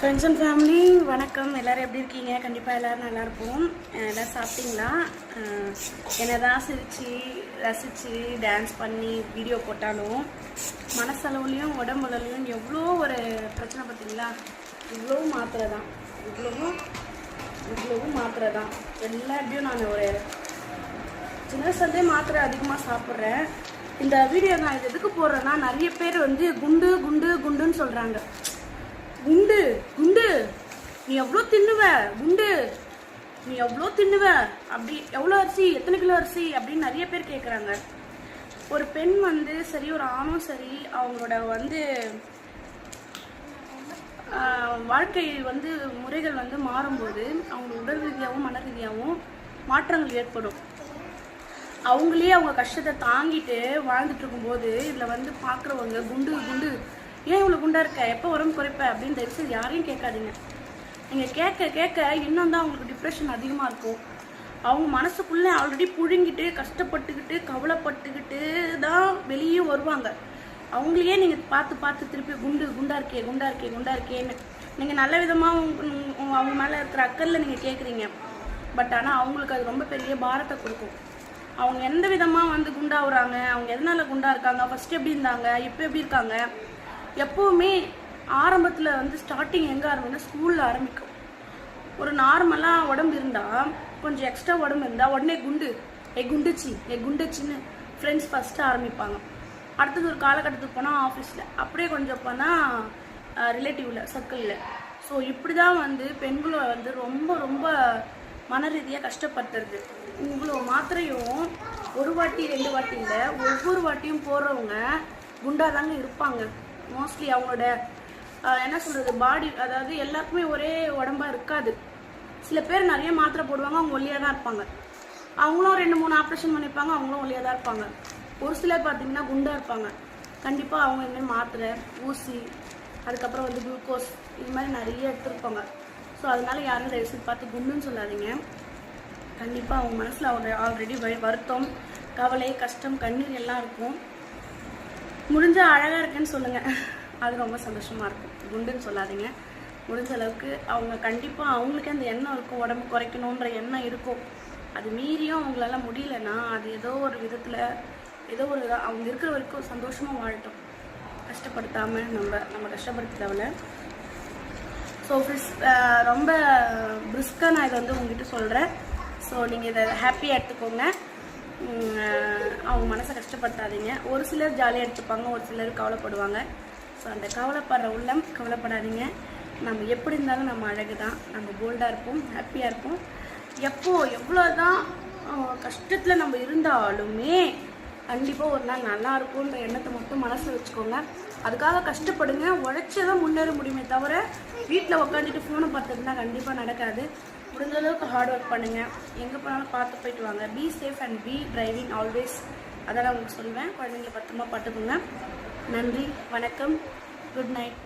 Friends and family வணக்கம். எல்லோரும் எப்படி இருக்கீங்க? கண்டிப்பாக எல்லோரும் நல்லாயிருப்போம். எல்லோரும் சாப்பிட்டீங்களா? என்ன தான் சிரித்து ரசித்து டான்ஸ் பண்ணி வீடியோ போட்டாலும் மனசளவுலேயும் உடம்புலையும் எவ்வளோ ஒரு பிரச்சனை பார்த்தீங்களா? இவ்வளவும் மாத்திரை தான், இவ்வளவும் மாத்திரை தான். எல்லாத்தையும் நான் ஒரு சின்ன சந்தே மாத்திரை அதிகமாக சாப்பிட்றேன். இந்த வீடியோ நான் இது எதுக்கு போடுறேன்னா, நிறைய பேர் வந்து குண்டு குண்டு குண்டுன்னு சொல்கிறாங்க. குண்டு குண்டு நீ எவ்வளோ தின்னுவ, குண்டு நீ எவ்வளோ தின்னுவ, அப்படி எவ்வளோ அரிசி, எத்தனை கிலோ அரிசி அப்படின்னு நிறைய பேர் கேட்குறாங்க. ஒரு பெண் வந்து சரி, ஒரு ஆணும் சரி, அவங்களோட வந்து வாழ்க்கை வந்து முறைகள் வந்து மாறும்போது அவங்க உடல் ரீதியாகவும் மன ரீதியாகவும் மாற்றங்கள் ஏற்படும். அவங்களே அவங்க கஷ்டத்தை தாங்கிட்டு வாழ்ந்துட்டு இருக்கும்போது இதில் வந்து பார்க்குறவங்க குண்டு குண்டு ஏன் இவ்வளோ குண்டா இருக்க, எப்போ உடம்பு குறைப்ப அப்படின்னு தயவுசெய்து யாரையும் கேட்காதீங்க. நீங்கள் கேட்க கேட்க இன்னும் தான் அவங்களுக்கு டிப்ரெஷன் அதிகமாக இருக்கும். அவங்க மனசுக்குள்ளே ஆல்ரெடி புழுங்கிட்டு கஷ்டப்பட்டுக்கிட்டு கவலைப்பட்டுக்கிட்டு தான் வெளியே வருவாங்க. அவங்களையே நீங்கள் பார்த்து பார்த்து திருப்பி குண்டு குண்டா இருக்கே குண்டா இருக்கே குண்டா இருக்கேன்னு நீங்கள் நல்ல விதமாக அவங்க மேலே இருக்கிற அக்கறையில் நீங்கள் கேட்குறீங்க. பட் ஆனால் அவங்களுக்கு அது ரொம்ப பெரிய பாரத்தை கொடுக்கும். அவங்க எந்த விதமாக வந்து குண்டாகுறாங்க, அவங்க எதனால குண்டா இருக்காங்க, ஃபஸ்ட்டு எப்படி இருந்தாங்க, இப்போ எப்படி இருக்காங்க. எப்போவுமே ஆரம்பத்தில் வந்து ஸ்டார்டிங் எங்கே ஆரம்பிக்குன்னா ஸ்கூலில் ஆரம்பிக்கும். ஒரு நார்மலாக உடம்பு இருந்தால், கொஞ்சம் எக்ஸ்ட்ரா உடம்பு இருந்தால் உடனே குண்டு குண்டுச்சின்னு ஃப்ரெண்ட்ஸ் ஃபஸ்ட்டு ஆரம்பிப்பாங்க. அடுத்தது ஒரு காலகட்டத்துக்கு போனால் ஆஃபீஸில், அப்படியே கொஞ்சம் போனால் ரிலேட்டிவில் சர்க்கிளில். ஸோ இப்படி தான் வந்து பெண்களை வந்து ரொம்ப ரொம்ப மன ரீதியாக கஷ்டப்படுத்துறது. இவ்வளோ மாத்திரையும் ஒரு வாட்டி ரெண்டு வாட்டி இல்லை, ஒவ்வொரு வாட்டியும் போடுறவங்க குண்டாக தாங்க இருப்பாங்க. மோஸ்ட்லி அவங்களோட என்ன சொல்கிறது பாடி, அதாவது எல்லாருக்குமே ஒரே உடம்பாக இருக்காது. சில பேர் நிறைய மாத்திரை போடுவாங்க, அவங்க ஒல்லியாக தான் இருப்பாங்க. அவங்களும் 2-3 ஆப்ரேஷன் பண்ணியிருப்பாங்க, அவங்களும் ஒல்லியாக தான் இருப்பாங்க. ஒரு சிலர் பார்த்திங்கன்னா குண்டாக இருப்பாங்க. கண்டிப்பாக அவங்க இனிமேல் மாத்திரை, ஊசி, அதுக்கப்புறம் வந்து குளுக்கோஸ், இது மாதிரி நிறைய எடுத்துருப்பாங்க. ஸோ அதனால யாரும் தயவுசெய்து பார்த்து குண்டுன்னு சொல்லாதீங்க. கண்டிப்பாக அவங்க மனசில் ஆல்ரெடி வருத்தம், கவலை, கஷ்டம், கண்ணீர் எல்லாம் இருக்கும். முடிஞ்சால் அழகாக இருக்குன்னு சொல்லுங்கள், அது ரொம்ப சந்தோஷமாக இருக்கும். குண்டுன்னு சொல்லாதீங்க. முடிஞ்ச அளவுக்கு அவங்க கண்டிப்பாக அவங்களுக்கே அந்த எண்ணம் இருக்கும், உடம்பு குறைக்கணுன்ற எண்ணம் இருக்கும். அது மீறியும் அவங்களால முடியலன்னா அது ஏதோ ஒரு விதத்தில் ஏதோ ஒரு அவங்க இருக்கிற வரைக்கும் சந்தோஷமாக வாழட்டும், கஷ்டப்படுத்தாமல் நம்ம கஷ்டப்படுத்த தேவையில்ல. ஸோ ரொம்ப பிரிஸ்காக நான் இதை வந்து உங்ககிட்ட சொல்கிறேன். ஸோ நீங்கள் இதை ஹாப்பியாக எடுத்துக்கோங்க, அவங்க மனசை கஷ்டப்படுத்தாதீங்க. ஒரு சிலர் ஜாலியாக எடுத்துப்பாங்க, ஒரு சிலர் கவலைப்படுவாங்க. ஸோ அந்த கவலைப்படுற உள்ளம் கவலைப்படாதீங்க. நம்ம எப்படி இருந்தாலும் நம்ம அழகு தான், நம்ம போல்டாக இருப்போம், ஹாப்பியாக இருப்போம். எவ்வளோ தான் கஷ்டத்தில் நம்ம இருந்தாலுமே கண்டிப்பாக ஒரு நாள் நல்லா இருக்கும்ன்ற எண்ணத்தை மட்டும் மனசில் வச்சுக்கோங்க. அதுக்காக கஷ்டப்படுங்க, உழைச்சதான் முன்னேற முடியுமே தவிர வீட்டில் உட்காந்துட்டு ஃபோனை பார்த்துட்டுனா கண்டிப்பாக நடக்காது. முடிஞ்ச அளவுக்கு ஹார்ட் ஒர்க் பண்ணுங்கள், எங்கே போனாலும் பார்த்து போயிட்டு வாங்க. Be safe and be driving always, அதெல்லாம் உங்களுக்கு சொல்லுவேன். குழந்தைங்களை பத்திரமா பார்த்துக்கோங்க. நன்றி, வணக்கம், குட் நைட்.